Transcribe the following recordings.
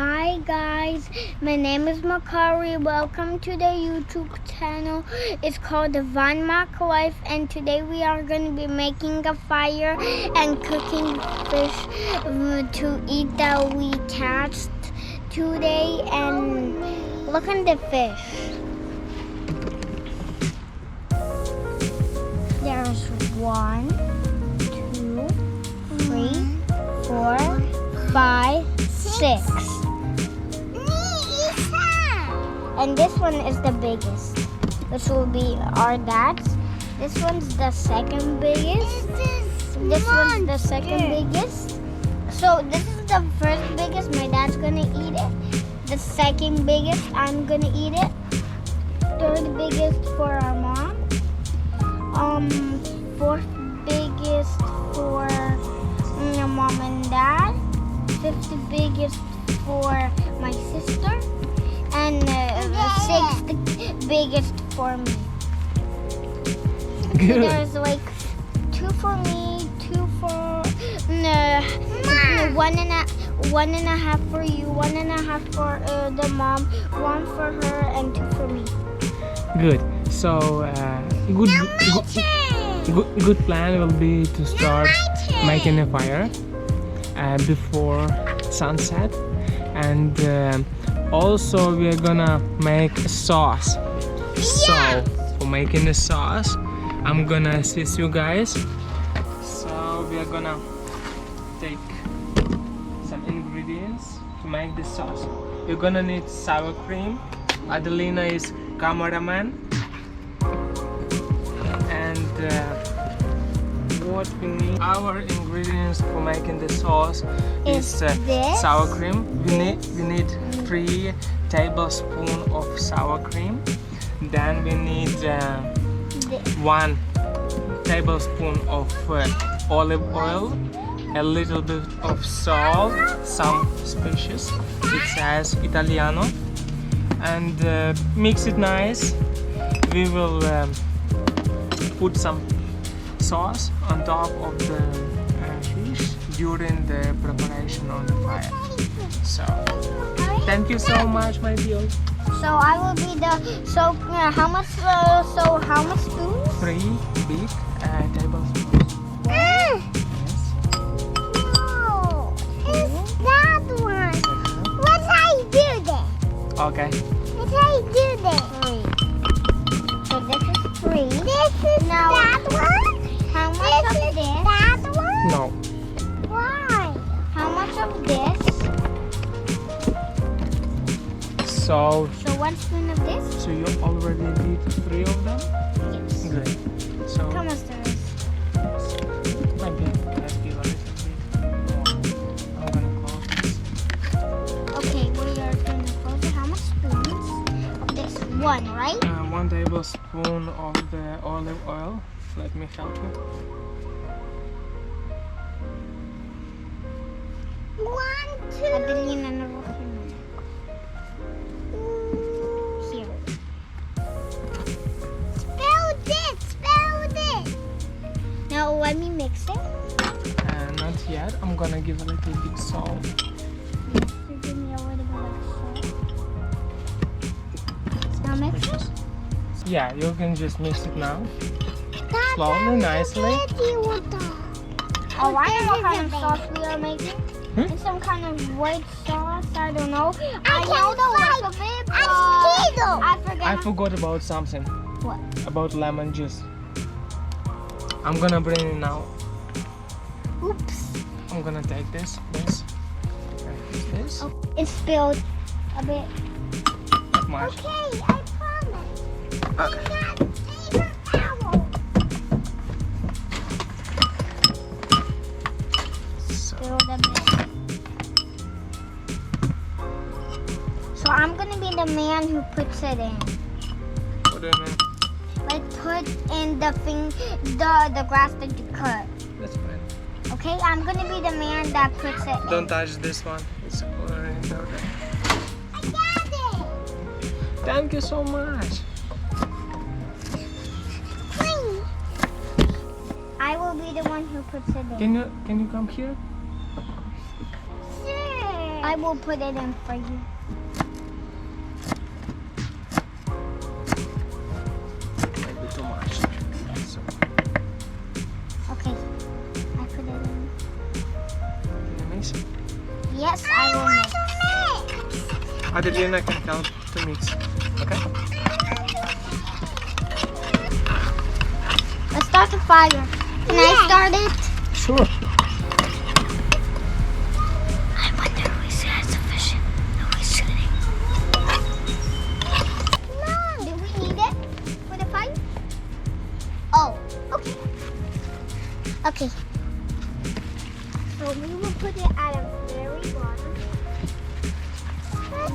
Hi guys, my name is Makarii. Welcome to the YouTube channel. It's called the Makarii, and today we are going to be making a fire and cooking fish to eat that we catched today. And look at the fish. There's 1, 2, 3, 4, 5, 6. And this one is the biggest. This will be our dad's. This one's the second biggest. This one's the second biggest. So this is the first biggest. My dad's gonna eat it. The second biggest, I'm gonna eat it. Third biggest for our mom. Fourth biggest for your mom and dad. Fifth biggest for my sister. And the sixth biggest for me. Good. So there's like 2 for me, 2 for one and a half for you, 1.5 for the mom, 1 for her, and 2 for me. Good. So good plan will be to start making a fire before sunset, and also we are gonna make a sauce. So for making the sauce, I'm gonna assist you guys. So we are gonna take some ingredients to make the sauce. You're gonna need sour cream. Adelina is cameraman. And what we need, our ingredients for making the sauce is sour cream. We need 3 tablespoons of sour cream. Then we need 1 tablespoon of olive oil, a little bit of salt, some spices. It says Italiano, and mix it nice. We will put some sauce on top of the fish during the preparation on the fire. So thank you so much, my dear. So I will be the how much spoons? 3 big tablespoons. Yes. No, it's that one. What I do this? Okay. What I do this? 3. So this is 3. This is Now, that one. How much This of is this? that one. No. Why? How much of this? So 1 spoon of this? you already did 3 of them? Yes. Good. So Come on, stars. maybe let's give a little bit more. I'm gonna close this. Okay, we are going to close it. How much spoons of this? 1, right? 1 tablespoon of the olive oil. Let me help you. 1, 2. Adelina na rohin mo. Here. Spell this. Spell this. Now let me mix it. Not yet. I'm gonna give a little bit salt. You give me a little bit of salt. Now mix it. Yeah, you can just mix it now. That's Slowly, nicely. Oh, I know what kind of sauce we are making. Hmm? It's some kind of white sauce. I don't know. I can know the fight. recipe, but I I forgot. I forgot about something. What? About lemon juice. I'm gonna bring it now. Oops. I'm gonna take this, and this. Oh, it spilled a bit. Not much. Okay, I promise. Okay. Got paper towel. So, Spilled a bit. So I'm gonna be the man who puts it in. what do you mean? Like put in the grass that you cut. That's fine. Okay, I'm gonna be the man that puts it Don't touch this one. It's already dirty. I got it. Thank you so much. Clean. I will be the one who puts it in. Can you come here? Sure. I will put it in for you. Maybe too much. So, Okay, I put it in. can you mix? Yes, I will mix. Adelina can help to mix. Okay? Let's start the fire. Can I start it? Sure. I wonder who has sufficient. Who is shooting? No. Do we need it for the fire? Oh, okay. Okay. So we will put it at a very bottom.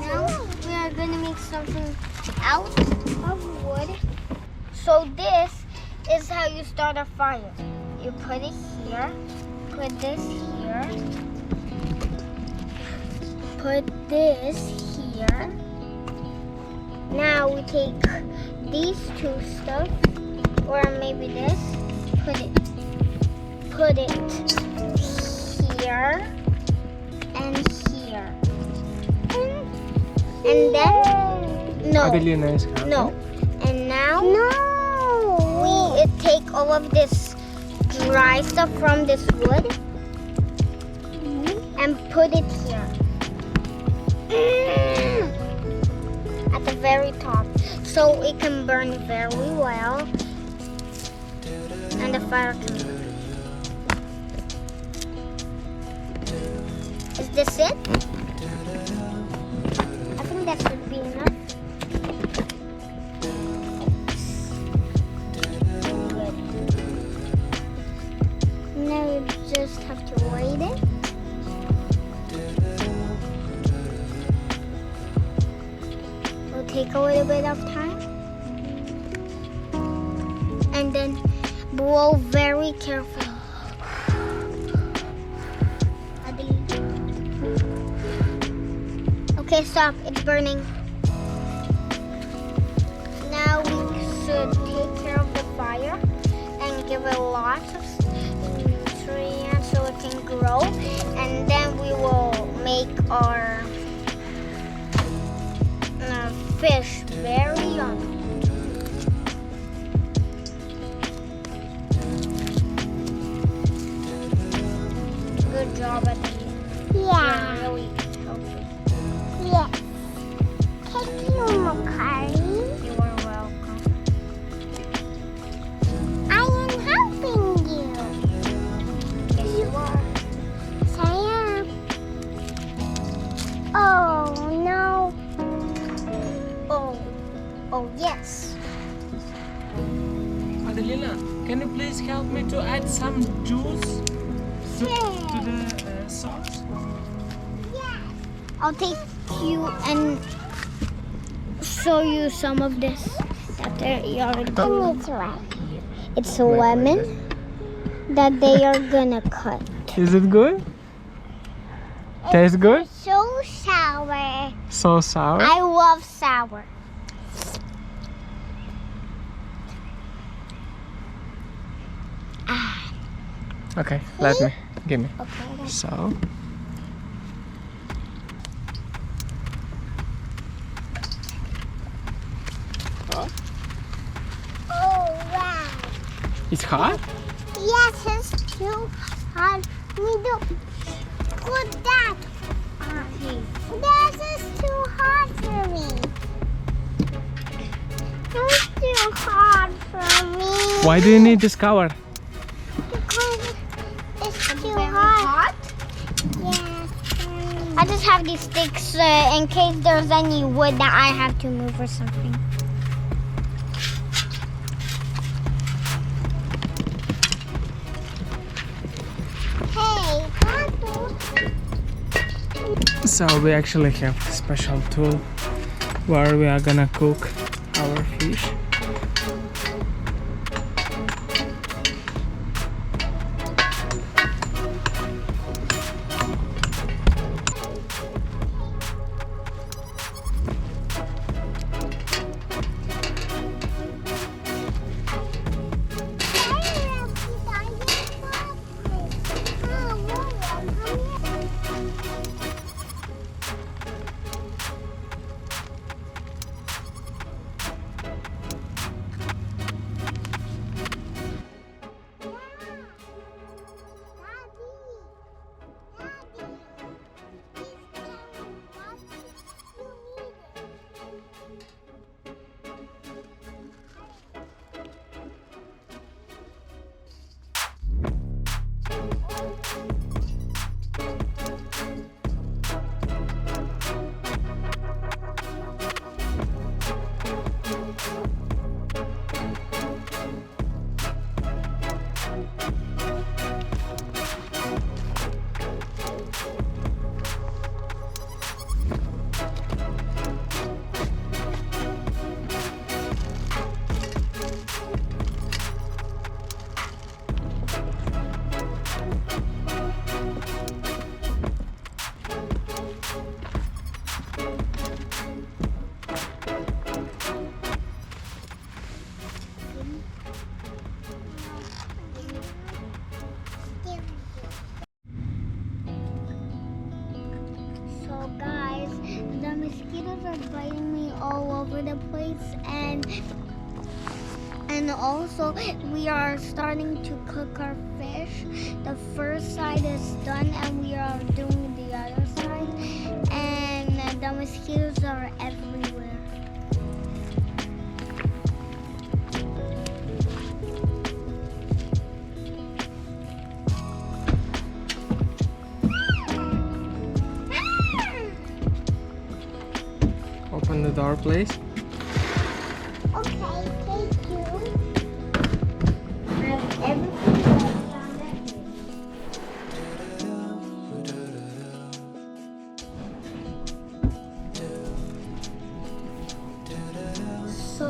Now we are gonna make something out of wood. So this is how you start a fire. You put it here, put this here, put this here. Now we take these two stuff, or maybe this, put it here and here. And then, no. Adelina is helping. No. And now we take all of this dry stuff from this wood and put it here. At the very top. So it can burn very well. And the fire can burn. Is this it? I think that should be enough. Now you just have to wait it. It'll take a little bit of time. And then blow very carefully. Okay, stop. It's burning. Now we should take care of the fire and give it lots of nutrients so it can grow. And then we will make our fish very yummy. Good job at the Yeah. really helpful. Yes. Thank you, Makarii. You are welcome. I am helping you. Yes, you are. Yes, I am. Oh, no. Oh, yes. Adelina, can you please help me to add some juice to the sauce? Yes. I'll take you and show you some of this that they are doing. It's right. It's a lemon that they are gonna cut. Is it good? Tastes good? It's so sour. So sour? I love sour. Okay, let me. Give me. Okay. So, Oh, wow. it's hot? Yes, it's too hot. We don't put that. Okay. This is too hot for me. It's too hot for me. Why do you need this cover? Because it's too Very hot. hot. Yes. I just have these sticks in case there's any wood that I have to move or something. Hey, Papa. So we actually have a special tool where we are gonna cook our fish. So guys, the mosquitoes are biting me all over the place, and also we are starting to cook our fish. The first side is done and we are doing the other side, and the mosquitoes are everywhere. Open the door, please. Okay, thank you. I have everything that's on that So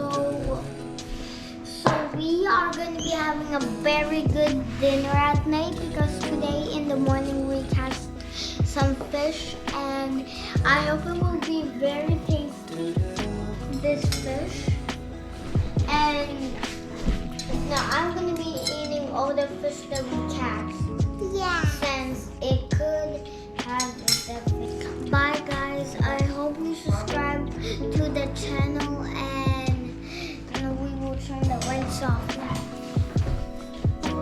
we are going to be having a very good dinner at night, because today in the morning we cast some fish, and I hope it will be very tasty, this fish. And now I'm going to be eating all the fish that we cast, Yeah. since it could